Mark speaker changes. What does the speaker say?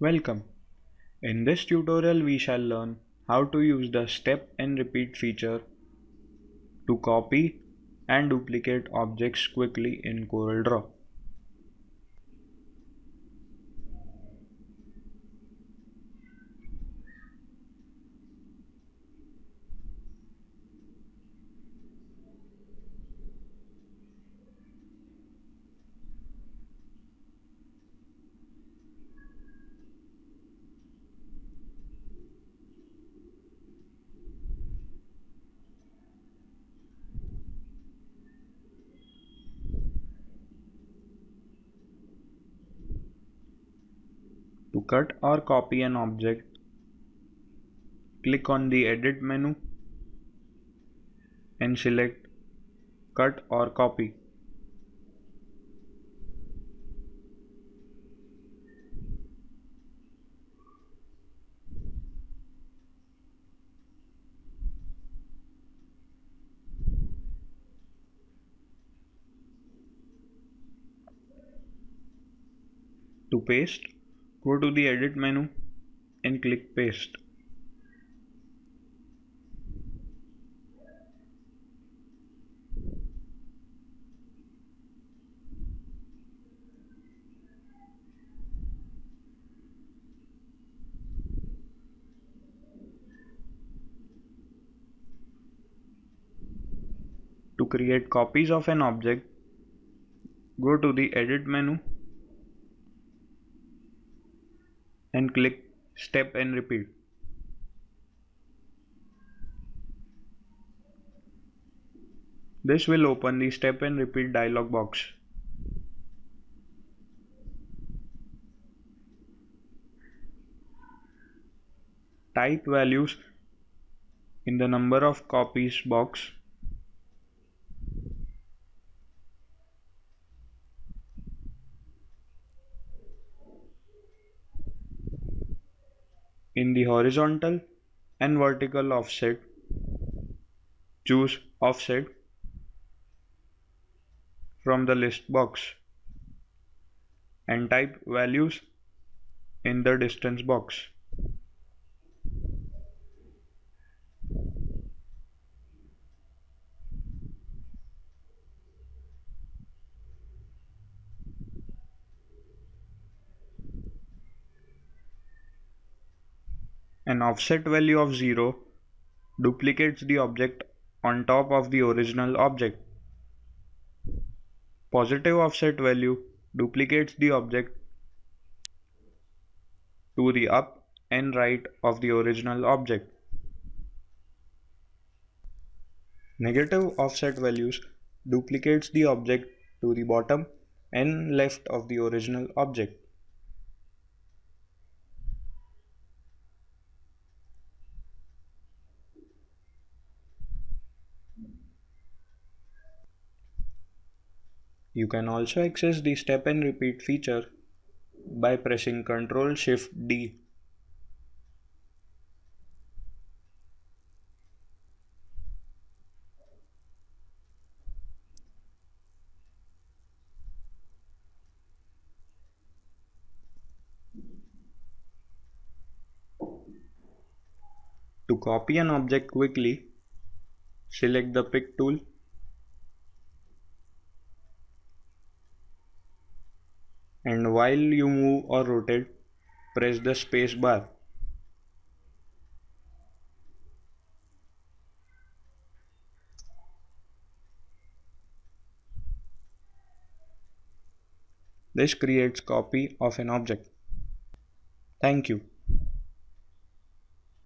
Speaker 1: Welcome. In this tutorial we shall learn how to use the step and repeat feature to copy and duplicate objects quickly in CorelDRAW. To cut or copy an object, click on the Edit menu and select Cut or Copy. To paste, go to the Edit menu and click Paste. To create copies of an object, go to the Edit menu and click Step and Repeat. This will open the Step and Repeat dialog box. Type values in the number of copies box. In the horizontal and vertical offset, choose Offset from the list box and type values in the distance box. An offset value of 0 duplicates the object on top of the original object. Positive offset value duplicates the object to the up and right of the original object. Negative offset values duplicates the object to the bottom and left of the original object. You can also access the step and repeat feature by pressing Ctrl+Shift+D. To copy an object quickly, select the Pick tool and while you move or rotate, press the space bar. This creates copy of an object. Thank you.